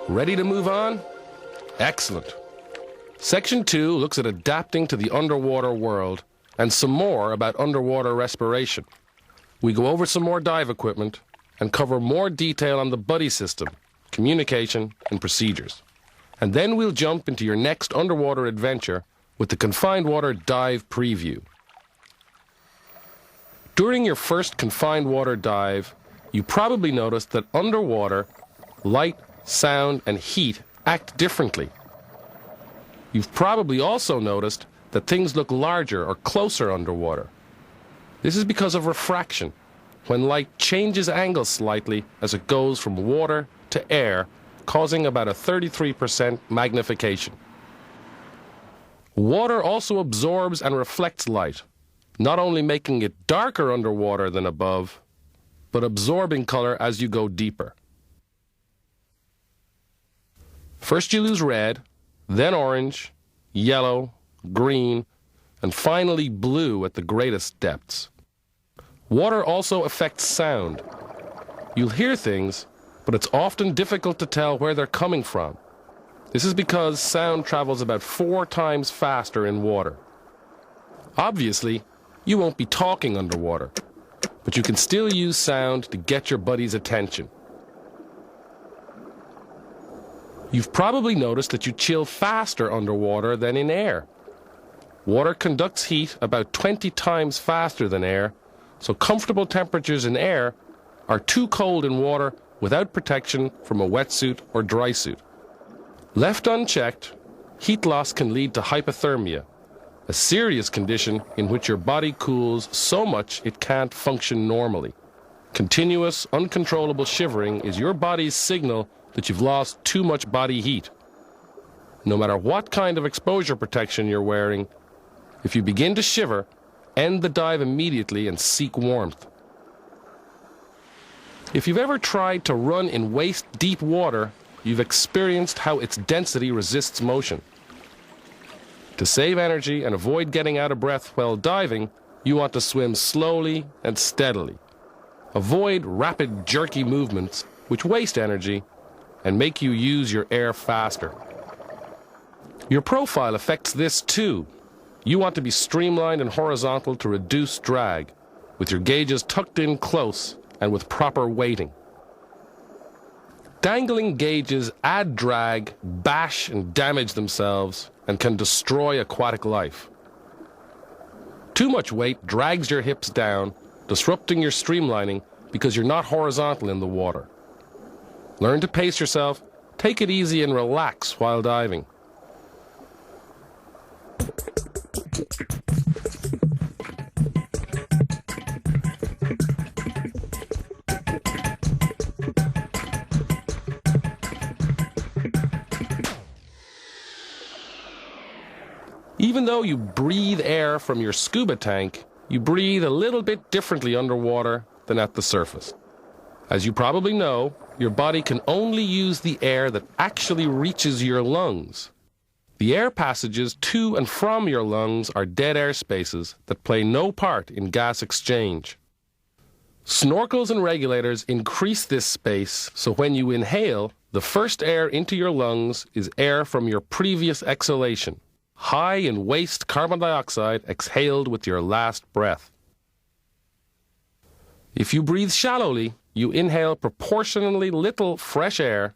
Ready to move on? Excellent. Section 2 looks at adapting to the underwater world and some more about underwater respiration. We go over some more dive equipment and cover more detail on the buddy system, communication, and procedures. And then we'll jump into your next underwater adventure with the Confined Water Dive Preview. During your first confined water dive, you probably noticed that underwater, light, sound, and heat act differently. You've probably also noticed that things look larger or closer underwater. This is because of refraction, when light changes angle slightly as it goes from water to air, causing about a 33% magnification. Water also absorbs and reflects light, not only making it darker underwater than above, but absorbing color as you go deeper. First you lose red, then orange, yellow, green, and finally blue at the greatest depths. Water also affects sound. You'll hear things, but it's often difficult to tell where they're coming from. This is because sound travels about 4 times faster in water. Obviously, you won't be talking underwater, but you can still use sound to get your buddy's attention. You've probably noticed that you chill faster underwater than in air. Water conducts heat about 20 times faster than air, so comfortable temperatures in air are too cold in water without protection from a wetsuit or dry suit. Left unchecked, heat loss can lead to hypothermia, a serious condition in which your body cools so much it can't function normally. Continuous, uncontrollable shivering is your body's signal that you've lost too much body heat. No matter what kind of exposure protection you're wearing, if you begin to shiver, end the dive immediately and seek warmth. If you've ever tried to run in waist-deep water, you've experienced how its density resists motion. To save energy and avoid getting out of breath while diving, you want to swim slowly and steadily. Avoid rapid, jerky movements, which waste energy and make you use your air faster. Your profile affects this too. You want to be streamlined and horizontal to reduce drag, with your gauges tucked in close and with proper weighting. Dangling gauges add drag, bash and damage themselves, and can destroy aquatic life. Too much weight drags your hips down, disrupting your streamlining because you're not horizontal in the water. Learn to pace yourself, take it easy and relax while diving. Even though you breathe air from your scuba tank, you breathe a little bit differently underwater than at the surface. As you probably know, your body can only use the air that actually reaches your lungs. The air passages to and from your lungs are dead air spaces that play no part in gas exchange. Snorkels and regulators increase this space, so when you inhale, the first air into your lungs is air from your previous exhalation, high in waste carbon dioxide exhaled with your last breath. If you breathe shallowly, you inhale proportionally little fresh air,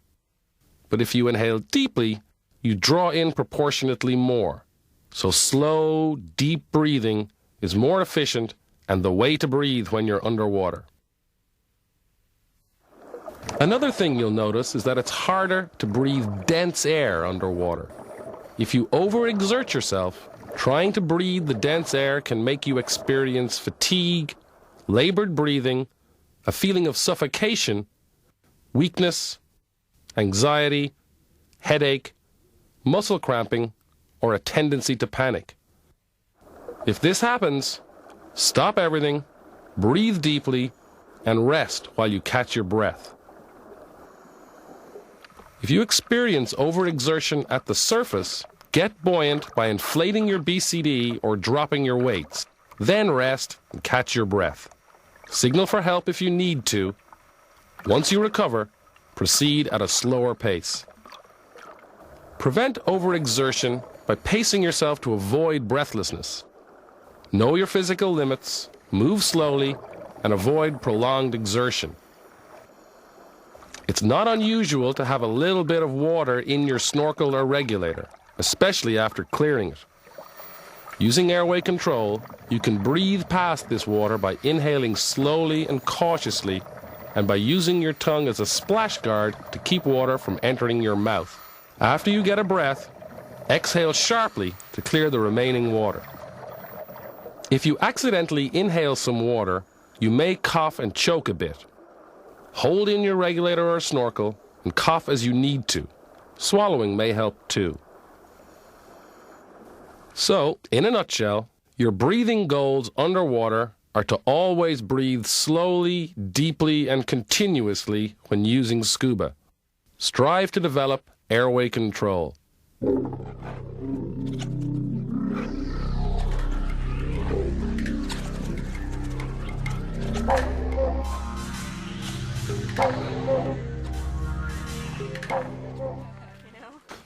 but if you inhale deeply, you draw in proportionately more. So slow, deep breathing is more efficient and the way to breathe when you're underwater. Another thing you'll notice is that it's harder to breathe dense air underwater. If you overexert yourself, trying to breathe the dense air can make you experience fatigue, labored breathing, a feeling of suffocation, weakness, anxiety, headache, muscle cramping, or a tendency to panic. If this happens, stop everything, breathe deeply, and rest while you catch your breath. If you experience overexertion at the surface, get buoyant by inflating your BCD or dropping your weights. Then rest and catch your breath. Signal for help if you need to. Once you recover, proceed at a slower pace. Prevent overexertion by pacing yourself to avoid breathlessness. Know your physical limits, move slowly, and avoid prolonged exertion. It's not unusual to have a little bit of water in your snorkel or regulator, especially after clearing it. Using airway control, you can breathe past this water by inhaling slowly and cautiously, and by using your tongue as a splash guard to keep water from entering your mouth. After you get a breath, exhale sharply to clear the remaining water. If you accidentally inhale some water, you may cough and choke a bit. Hold in your regulator or snorkel and cough as you need to. Swallowing may help too. So, in a nutshell, your breathing goals underwater are to always breathe slowly, deeply, and continuously when using scuba. Strive to develop airway control.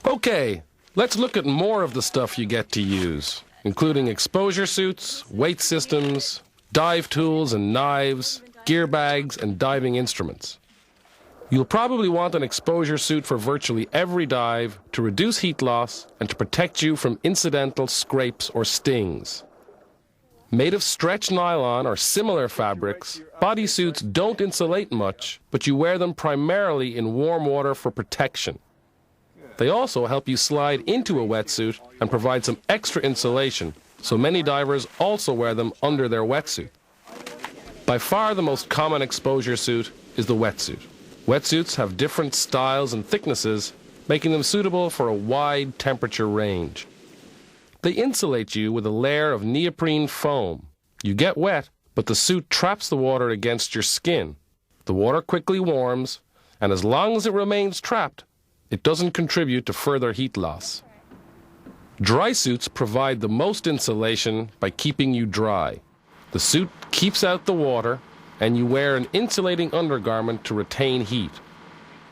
Okay, let's look at more of the stuff you get to use, including exposure suits, weight systems, dive tools and knives, gear bags, and diving instruments. You'll probably want an exposure suit for virtually every dive to reduce heat loss and to protect you from incidental scrapes or stings. Made of stretch nylon or similar fabrics, bodysuits don't insulate much, but you wear them primarily in warm water for protection. They also help you slide into a wetsuit and provide some extra insulation, so many divers also wear them under their wetsuit. By far the most common exposure suit is the wetsuit. Wetsuits have different styles and thicknesses, making them suitable for a wide temperature range. They insulate you with a layer of neoprene foam. You get wet, but the suit traps the water against your skin. The water quickly warms, and as long as it remains trapped, it doesn't contribute to further heat loss. Dry suits provide the most insulation by keeping you dry. The suit keeps out the water, and you wear an insulating undergarment to retain heat.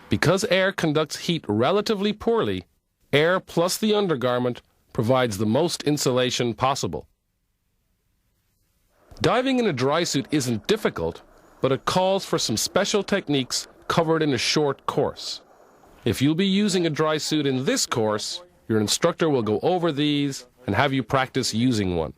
Because air conducts heat relatively poorly, air plus the undergarment provides the most insulation possible. Diving in a dry suit isn't difficult, but it calls for some special techniques covered in a short course. If you'll be using a dry suit in this course, your instructor will go over these and have you practice using one.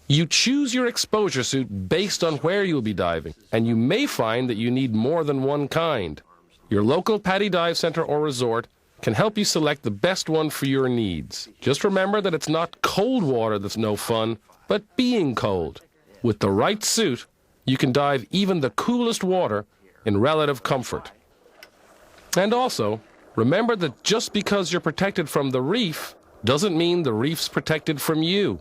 You choose your exposure suit based on where you'll be diving, and you may find that you need more than one kind. Your local PADI dive center or resort can help you select the best one for your needs. Just remember that it's not cold water that's no fun, but being cold. With the right suit, you can dive even the coolest water in relative comfort. And also, remember that just because you're protected from the reef doesn't mean the reef's protected from you.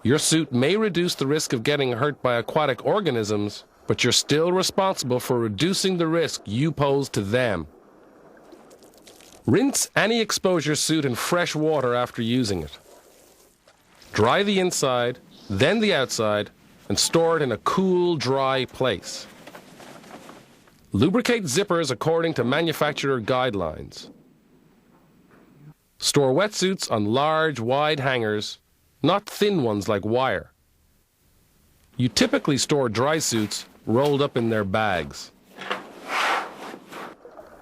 Your suit may reduce the risk of getting hurt by aquatic organisms, but you're still responsible for reducing the risk you pose to them. Rinse any exposure suit in fresh water after using it. Dry the inside, then the outside, and store it in a cool, dry place. Lubricate zippers according to manufacturer guidelines. Store wetsuits on large, wide hangers, not thin ones like wire. You typically store dry suits rolled up in their bags.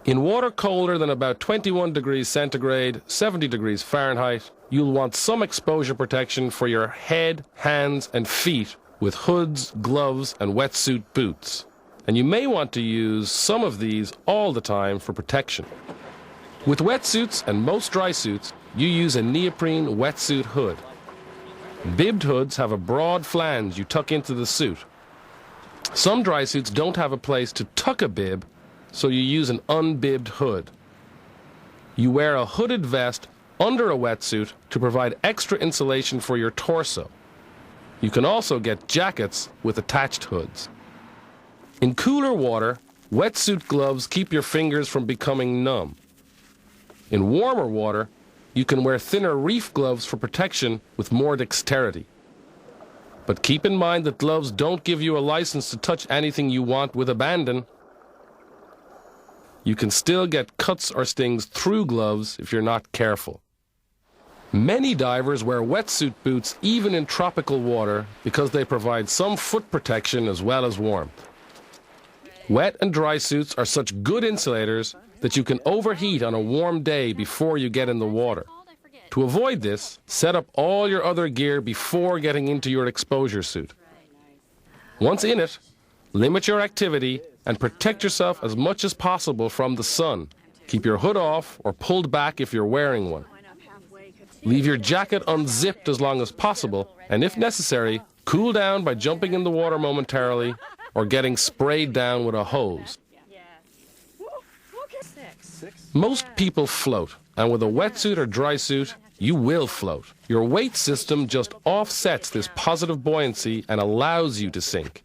In water colder than about 21 degrees centigrade, 70 degrees Fahrenheit, you'll want some exposure protection for your head, hands, and feet with hoods, gloves, and wetsuit boots. And you may want to use some of these all the time for protection. With wetsuits and most dry suits, you use a neoprene wetsuit hood. Bibbed hoods have a broad flange you tuck into the suit. Some dry suits don't have a place to tuck a bib, so you use an unbibbed hood. You wear a hooded vest under a wetsuit to provide extra insulation for your torso. You can also get jackets with attached hoods. In cooler water, wetsuit gloves keep your fingers from becoming numb. In warmer water, you can wear thinner reef gloves for protection with more dexterity. But keep in mind that gloves don't give you a license to touch anything you want with abandon. You can still get cuts or stings through gloves if you're not careful. Many divers wear wetsuit boots even in tropical water because they provide some foot protection as well as warmth. Wet and dry suits are such good insulators that you can overheat on a warm day before you get in the water. To avoid this, set up all your other gear before getting into your exposure suit. Once in it, limit your activity and protect yourself as much as possible from the sun. Keep your hood off or pulled back if you're wearing one. Leave your jacket unzipped as long as possible, and if necessary, cool down by jumping in the water momentarily or getting sprayed down with a hose. Most people float, and with a wetsuit or dry suit, you will float. Your weight system just offsets this positive buoyancy and allows you to sink.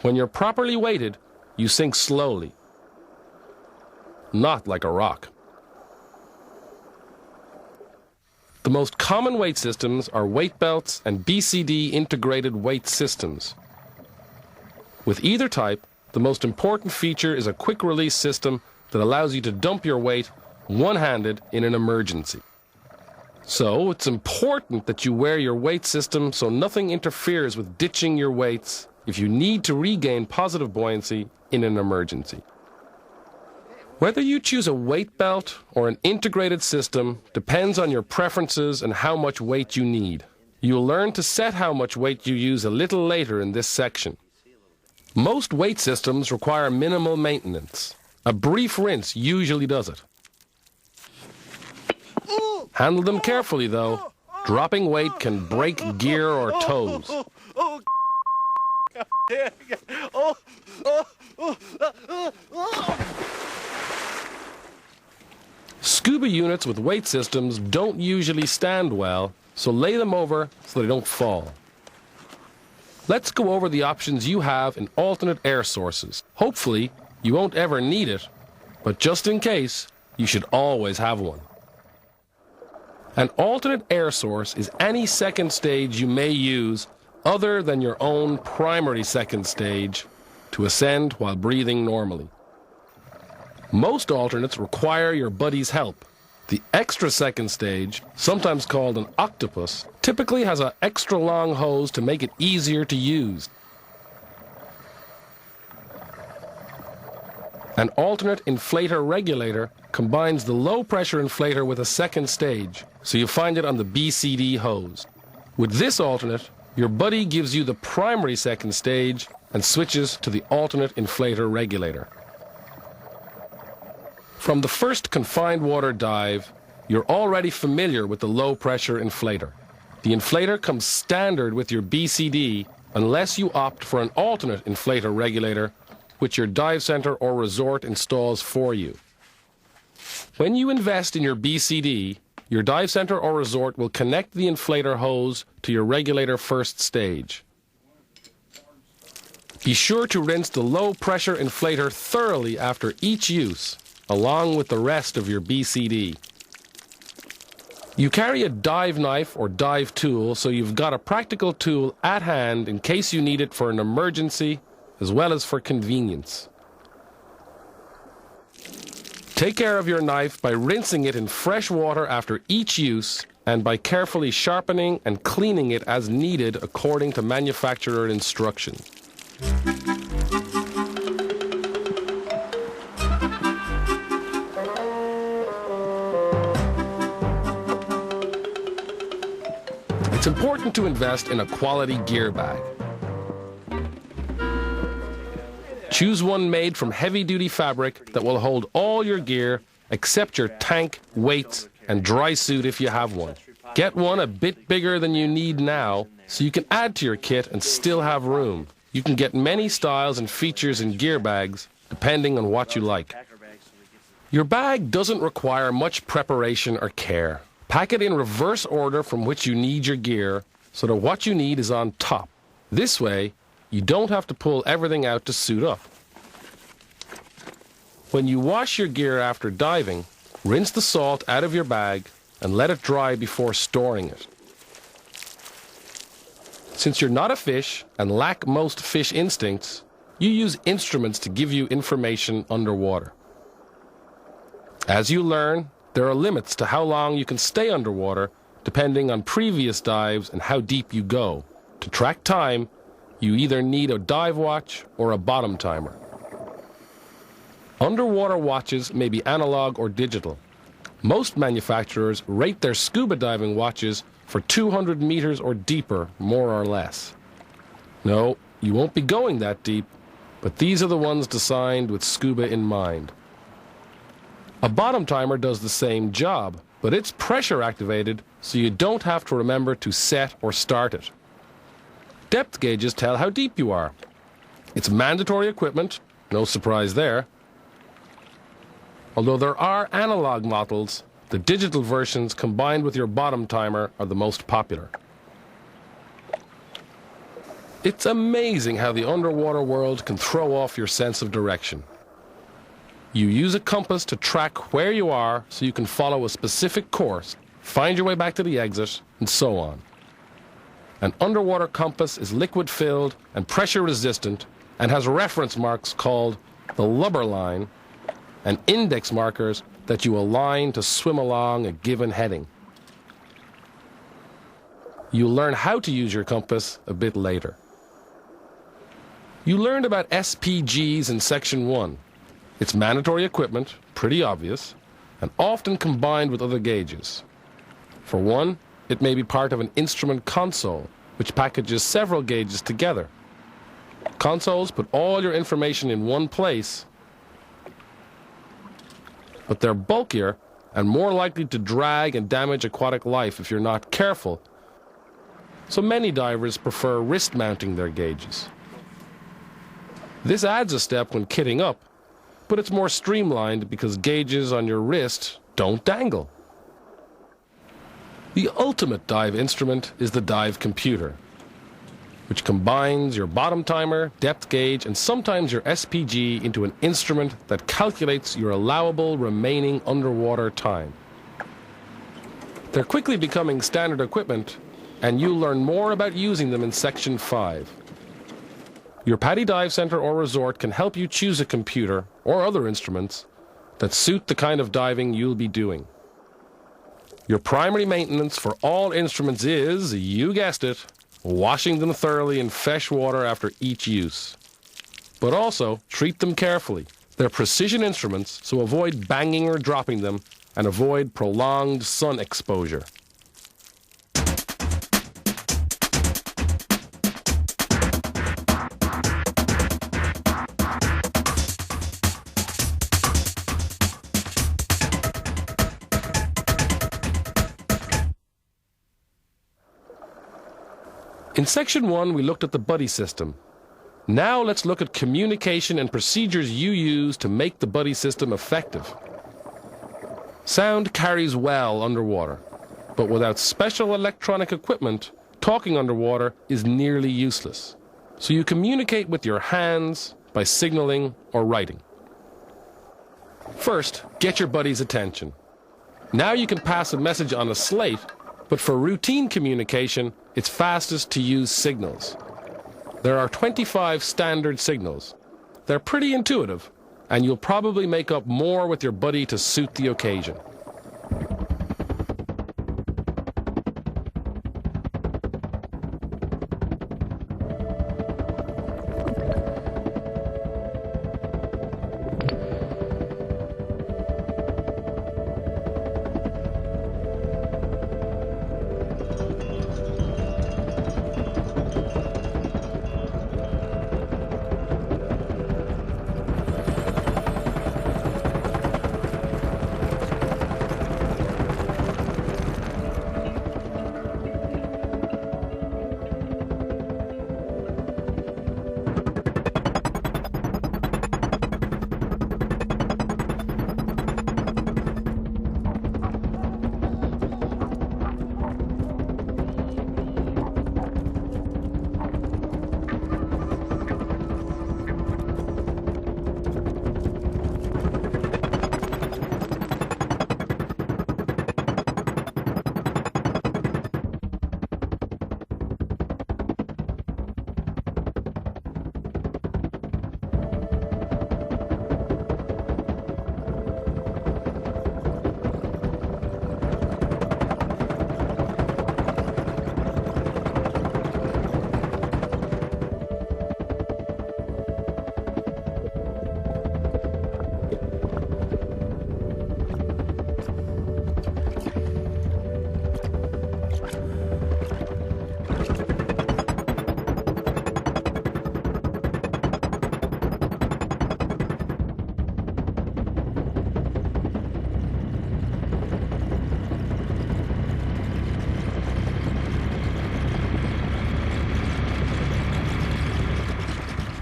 When you're properly weighted, you sink slowly, not like a rock. The most common weight systems are weight belts and BCD integrated weight systems. With either type, the most important feature is a quick release system that allows you to dump your weight one-handed in an emergency. So it's important that you wear your weight system so nothing interferes with ditching your weights if you need to regain positive buoyancy in an emergency. Whether you choose a weight belt or an integrated system depends on your preferences and how much weight you need. You'll learn to set how much weight you use a little later in this section. Most weight systems require minimal maintenance. A brief rinse usually does it. Handle them carefully, though. Dropping weight can break gear or toes. Scuba units with weight systems don't usually stand well, so lay them over so they don't fall. Let's go over the options you have in alternate air sources. Hopefully, you won't ever need it, but just in case, you should always have one. An alternate air source is any second stage you may use other than your own primary second stage to ascend while breathing normally. Most alternates require your buddy's help. The extra second stage, sometimes called an octopus, typically has an extra long hose to make it easier to use. An alternate inflator regulator combines the low-pressure inflator with a second stage, so you find it on the BCD hose. With this alternate, your buddy gives you the primary second stage and switches to the alternate inflator regulator. From the first confined water dive, you're already familiar with the low-pressure inflator. The inflator comes standard with your BCD unless you opt for an alternate inflator regulator, which your dive center or resort installs for you. When you invest in your BCD, your dive center or resort will connect the inflator hose to your regulator first stage. Be sure to rinse the low-pressure inflator thoroughly after each use, along with the rest of your BCD. You carry a dive knife or dive tool, so you've got a practical tool at hand in case you need it for an emergency, as well as for convenience. Take care of your knife by rinsing it in fresh water after each use and by carefully sharpening and cleaning it as needed according to manufacturer instruction. It's important to invest in a quality gear bag. Choose one made from heavy-duty fabric that will hold all your gear except your tank, weights, and dry suit if you have one. Get one a bit bigger than you need now so you can add to your kit and still have room. You can get many styles and features in gear bags depending on what you like. Your bag doesn't require much preparation or care. Pack it in reverse order from which you need your gear so that what you need is on top. This way, you don't have to pull everything out to suit up. When you wash your gear after diving, rinse the salt out of your bag and let it dry before storing it. Since you're not a fish and lack most fish instincts, you use instruments to give you information underwater. As you learn, there are limits to how long you can stay underwater depending on previous dives and how deep you go. To track time, you either need a dive watch or a bottom timer. Underwater watches may be analog or digital. Most manufacturers rate their scuba diving watches for 200 meters or deeper, more or less. No, you won't be going that deep, but these are the ones designed with scuba in mind. A bottom timer does the same job, but it's pressure activated, so you don't have to remember to set or start it. Depth gauges tell how deep you are. It's mandatory equipment, no surprise there. Although there are analog models, the digital versions combined with your bottom timer are the most popular. It's amazing how the underwater world can throw off your sense of direction. You use a compass to track where you are so you can follow a specific course, find your way back to the exit, and so on. An underwater compass is liquid-filled and pressure-resistant and has reference marks called the lubber line and index markers that you align to swim along a given heading. You'll learn how to use your compass a bit later. You learned about SPGs in Section 1. It's mandatory equipment, pretty obvious, and often combined with other gauges. For one, it may be part of an instrument console, which packages several gauges together. Consoles put all your information in one place, but they're bulkier and more likely to drag and damage aquatic life if you're not careful. So many divers prefer wrist mounting their gauges. This adds a step when kitting up, but it's more streamlined because gauges on your wrist don't dangle. The ultimate dive instrument is the dive computer, which combines your bottom timer, depth gauge, and sometimes your SPG into an instrument that calculates your allowable remaining underwater time. They're quickly becoming standard equipment, and you'll learn more about using them in Section 5. Your PADI Dive Center or resort can help you choose a computer or other instruments that suit the kind of diving you'll be doing. Your primary maintenance for all instruments is, you guessed it, washing them thoroughly in fresh water after each use. But also, treat them carefully. They're precision instruments, so avoid banging or dropping them and avoid prolonged sun exposure. In Section 1, we looked at the buddy system. Now let's look at communication and procedures you use to make the buddy system effective. Sound carries well underwater, but without special electronic equipment, talking underwater is nearly useless. So you communicate with your hands by signaling or writing. First, get your buddy's attention. Now you can pass a message on a slate, but for routine communication, it's fastest to use signals. There are 25 standard signals. They're pretty intuitive, and you'll probably make up more with your buddy to suit the occasion.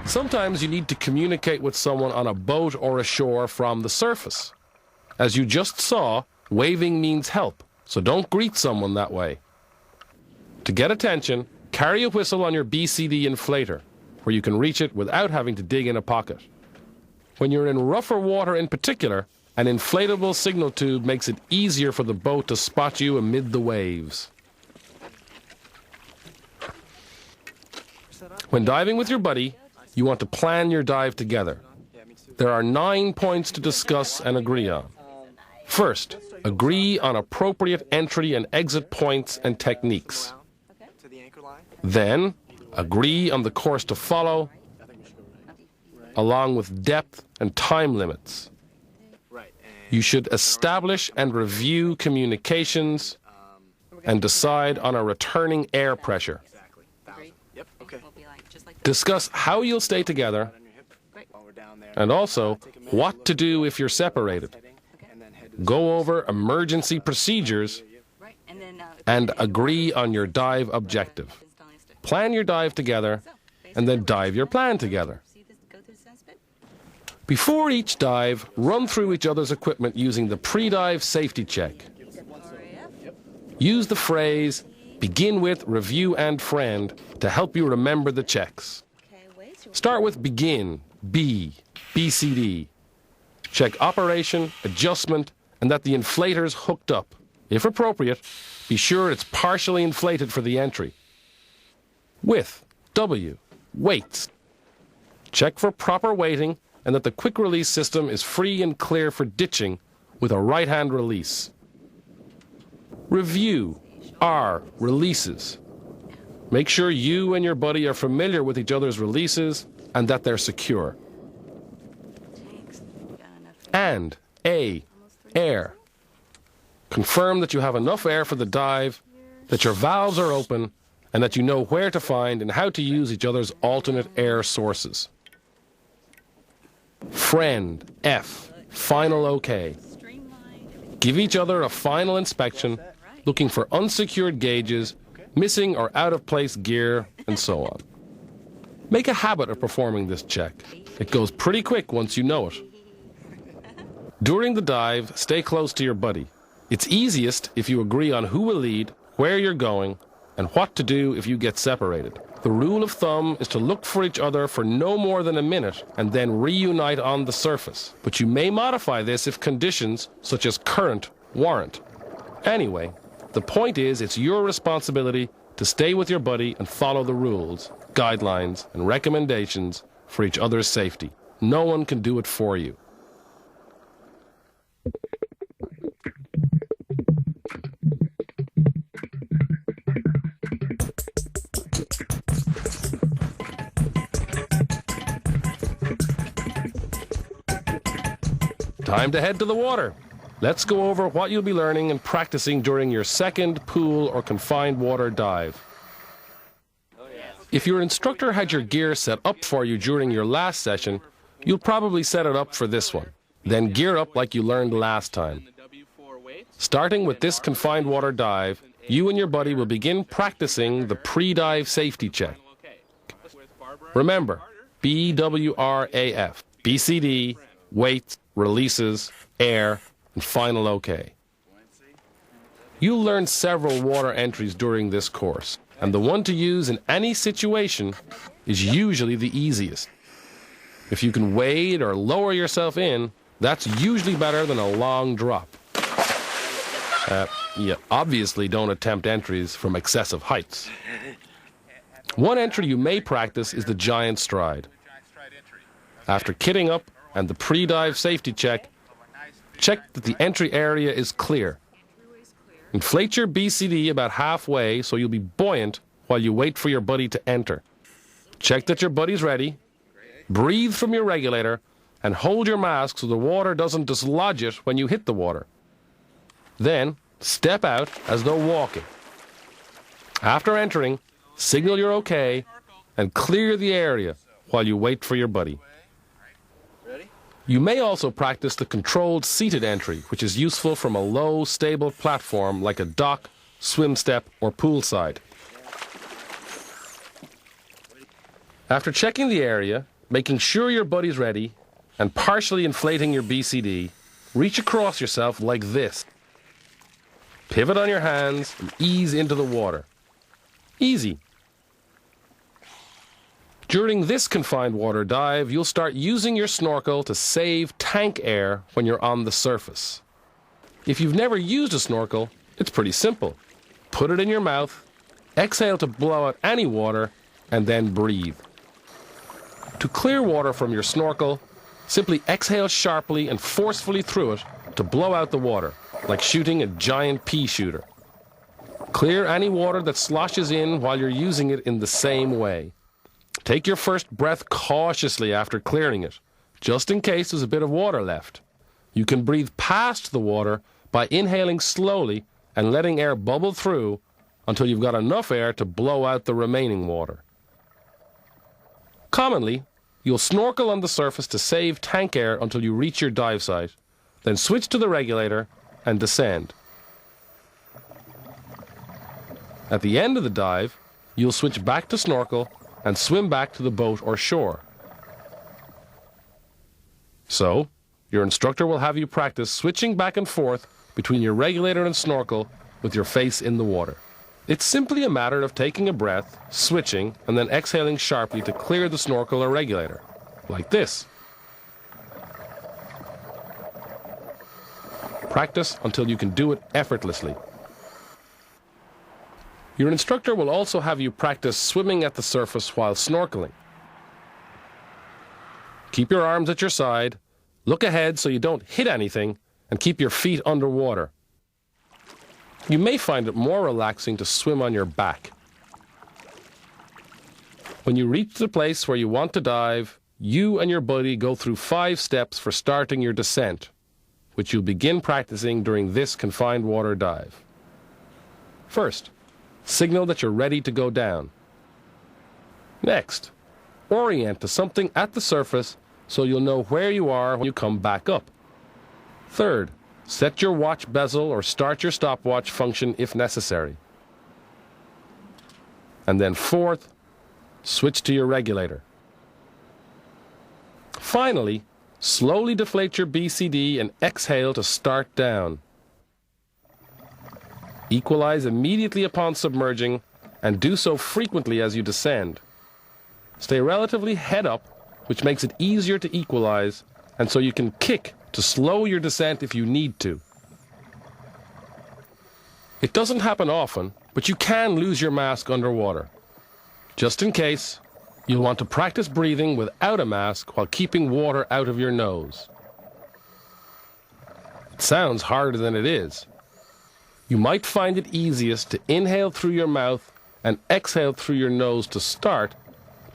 Sometimes you need to communicate with someone on a boat or ashore from the surface. As you just saw, waving means help, so don't greet someone that way. To get attention, carry a whistle on your BCD inflator, where you can reach it without having to dig in a pocket. When you're in rougher water in particular, an inflatable signal tube makes it easier for the boat to spot you amid the waves. When diving with your buddy, you want to plan your dive together. There are 9 points to discuss and agree on. First, agree on appropriate entry and exit points and techniques. Then, agree on the course to follow, along with depth and time limits. You should establish and review communications and decide on a returning air pressure. Discuss how you'll stay together and also what to do if you're separated. Go over emergency procedures and agree on your dive objective. Plan your dive together and then dive your plan together. Before each dive, run through each other's equipment using the pre-dive safety check. Use the phrase, begin with, review, and friend to help you remember the checks. Start with begin, B, BCD. Check operation, adjustment, and that the inflator's hooked up. If appropriate, be sure it's partially inflated for the entry. With, W, weights. Check for proper weighting and that the quick release system is free and clear for ditching with a right-hand release. Review, R, releases. Make sure you and your buddy are familiar with each other's releases and that they're secure. And, A, air. Confirm that you have enough air for the dive, that your valves are open, and that you know where to find and how to use each other's alternate air sources. Friend, F, final OK. Give each other a final inspection, looking for unsecured gauges, missing or out-of-place gear, and so on. Make a habit of performing this check. It goes pretty quick once you know it. During the dive, stay close to your buddy. It's easiest if you agree on who will lead, where you're going, and what to do if you get separated. The rule of thumb is to look for each other for no more than a minute and then reunite on the surface. But you may modify this if conditions, such as current, warrant. Anyway, the point is it's your responsibility to stay with your buddy and follow the rules, guidelines, and recommendations for each other's safety. No one can do it for you. Time to head to the water. Let's go over what you'll be learning and practicing during your second pool or confined water dive. If your instructor had your gear set up for you during your last session, you'll probably set it up for this one. Then gear up like you learned last time. Starting with this confined water dive, you and your buddy will begin practicing the pre-dive safety check. Remember, BWRAF, BCD, weights, releases, air, and final OK. You'll learn several water entries during this course, and the one to use in any situation is usually the easiest. If you can wade or lower yourself in, that's usually better than a long drop. You obviously don't attempt entries from excessive heights. One entry you may practice is the giant stride. After kitting up and the pre-dive safety check, check that the entry area is clear. Inflate your BCD about halfway so you'll be buoyant while you wait for your buddy to enter. Check that your buddy's ready, breathe from your regulator, and hold your mask so the water doesn't dislodge it when you hit the water. Then, step out as though walking. After entering, signal you're okay and clear the area while you wait for your buddy. You may also practice the controlled seated entry, which is useful from a low, stable platform like a dock, swim step, or poolside. After checking the area, making sure your buddy's ready, and partially inflating your BCD, reach across yourself like this. Pivot on your hands and ease into the water. Easy. During this confined water dive, you'll start using your snorkel to save tank air when you're on the surface. If you've never used a snorkel, it's pretty simple. Put it in your mouth, exhale to blow out any water, and then breathe. To clear water from your snorkel, simply exhale sharply and forcefully through it to blow out the water, like shooting a giant pea shooter. Clear any water that sloshes in while you're using it in the same way. Take your first breath cautiously after clearing it, just in case there's a bit of water left. You can breathe past the water by inhaling slowly and letting air bubble through until you've got enough air to blow out the remaining water. Commonly, you'll snorkel on the surface to save tank air until you reach your dive site, then switch to the regulator and descend. At the end of the dive, you'll switch back to snorkel and swim back to the boat or shore. So, your instructor will have you practice switching back and forth between your regulator and snorkel with your face in the water. It's simply a matter of taking a breath, switching, and then exhaling sharply to clear the snorkel or regulator, like this. Practice until you can do it effortlessly. Your instructor will also have you practice swimming at the surface while snorkeling. Keep your arms at your side, look ahead so you don't hit anything, and keep your feet underwater. You may find it more relaxing to swim on your back. When you reach the place where you want to dive, you and your buddy go through 5 steps for starting your descent, which you'll begin practicing during this confined water dive. First, signal that you're ready to go down. Next, orient to something at the surface so you'll know where you are when you come back up. Third, set your watch bezel or start your stopwatch function if necessary. And then fourth, switch to your regulator. Finally, slowly deflate your BCD and exhale to start down. Equalize immediately upon submerging and do so frequently as you descend. Stay relatively head up, which makes it easier to equalize, and so you can kick to slow your descent if you need to. It doesn't happen often, but you can lose your mask underwater. Just in case, you'll want to practice breathing without a mask while keeping water out of your nose. It sounds harder than it is. You might find it easiest to inhale through your mouth and exhale through your nose to start,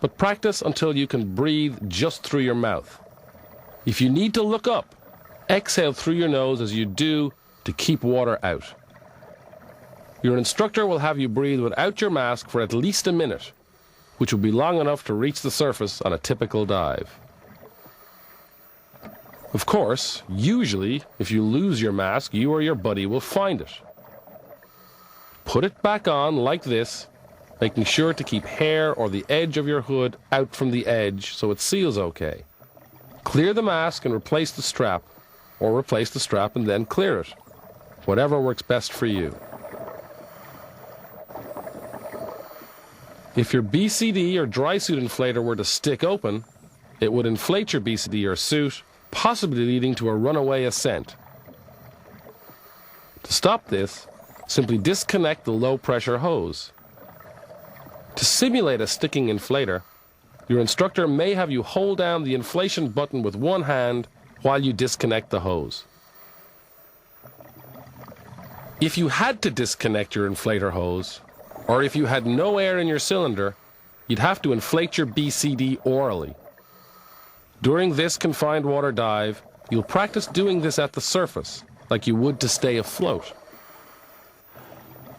but practice until you can breathe just through your mouth. If you need to look up, exhale through your nose as you do to keep water out. Your instructor will have you breathe without your mask for at least a minute, which will be long enough to reach the surface on a typical dive. Of course, usually, if you lose your mask, you or your buddy will find it. Put it back on like this, making sure to keep hair or the edge of your hood out from the edge so it seals okay. Clear the mask and replace the strap, or replace the strap and then clear it. Whatever works best for you. If your BCD or dry suit inflator were to stick open, it would inflate your BCD or suit, possibly leading to a runaway ascent. To stop this, simply disconnect the low-pressure hose. To simulate a sticking inflator, your instructor may have you hold down the inflation button with one hand while you disconnect the hose. If you had to disconnect your inflator hose, or if you had no air in your cylinder, you'd have to inflate your BCD orally. During this confined water dive, you'll practice doing this at the surface, like you would to stay afloat.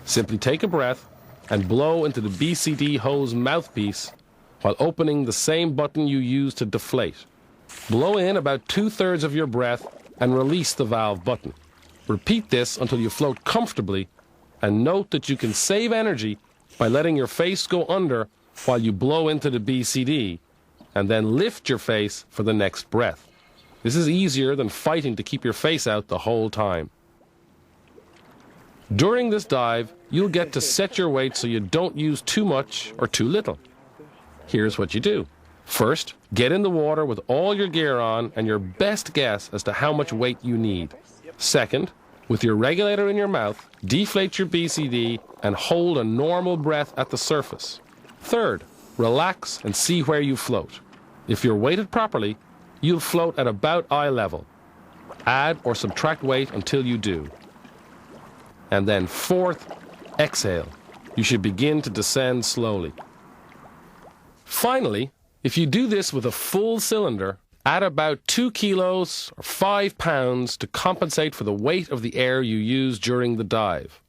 Simply take a breath and blow into the BCD hose mouthpiece while opening the same button you use to deflate. Blow in about 2/3 of your breath and release the valve button. Repeat this until you float comfortably, and note that you can save energy by letting your face go under while you blow into the BCD, and then lift your face for the next breath. This is easier than fighting to keep your face out the whole time. During this dive, you'll get to set your weight so you don't use too much or too little. Here's what you do. First, get in the water with all your gear on and your best guess as to how much weight you need. Second, with your regulator in your mouth, deflate your BCD and hold a normal breath at the surface. Third, relax and see where you float. If you're weighted properly, you'll float at about eye level. Add or subtract weight until you do. And then fourth, exhale. You should begin to descend slowly. Finally, if you do this with a full cylinder, add about 2 kilos or 5 pounds to compensate for the weight of the air you use during the dive.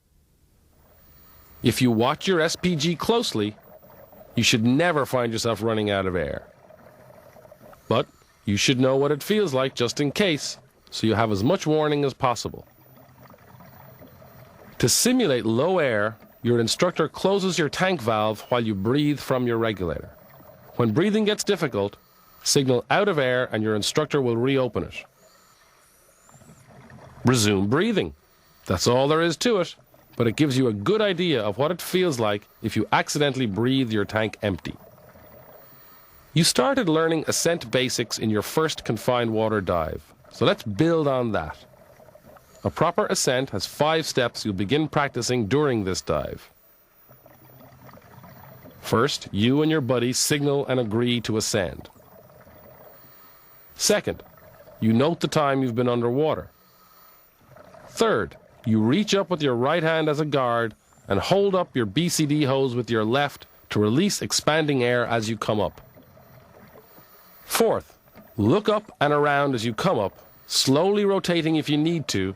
If you watch your SPG closely, you should never find yourself running out of air. But you should know what it feels like just in case, so you have as much warning as possible. To simulate low air, your instructor closes your tank valve while you breathe from your regulator. When breathing gets difficult, signal out of air and your instructor will reopen it. Resume breathing. That's all there is to it, but it gives you a good idea of what it feels like if you accidentally breathe your tank empty. You started learning ascent basics in your first confined water dive, so let's build on that. A proper ascent has 5 steps you'll begin practicing during this dive. First, you and your buddy signal and agree to ascend. Second, you note the time you've been underwater. Third, you reach up with your right hand as a guard and hold up your BCD hose with your left to release expanding air as you come up. Fourth, look up and around as you come up, slowly rotating if you need to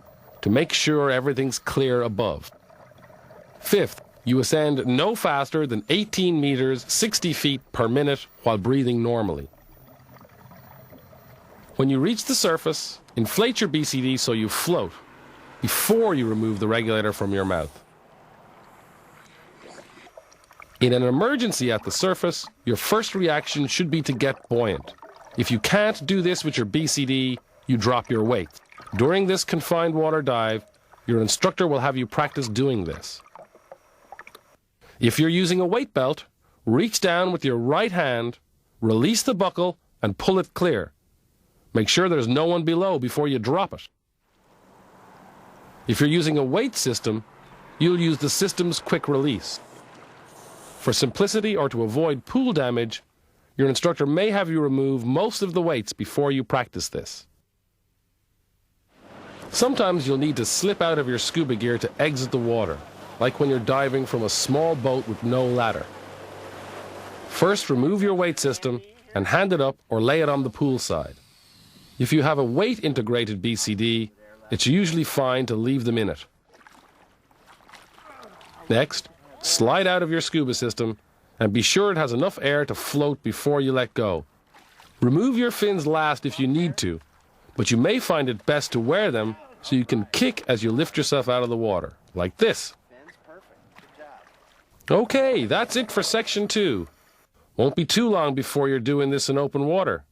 make sure everything's clear above. Fifth, you ascend no faster than 18 meters, 60 feet per minute while breathing normally. When you reach the surface, inflate your BCD so you float before you remove the regulator from your mouth. In an emergency at the surface, your first reaction should be to get buoyant. If you can't do this with your BCD, you drop your weight. During this confined water dive, your instructor will have you practice doing this. If you're using a weight belt, reach down with your right hand, release the buckle, and pull it clear. Make sure there's no one below before you drop it. If you're using a weight system, you'll use the system's quick release. For simplicity or to avoid pool damage, your instructor may have you remove most of the weights before you practice this. Sometimes you'll need to slip out of your scuba gear to exit the water, like when you're diving from a small boat with no ladder. First, remove your weight system and hand it up or lay it on the pool side. If you have a weight-integrated BCD, it's usually fine to leave them in it. Next, slide out of your scuba system and be sure it has enough air to float before you let go. Remove your fins last if you need to, but you may find it best to wear them so you can kick as you lift yourself out of the water, like this. Okay, that's it for section 2. Won't be too long before you're doing this in open water.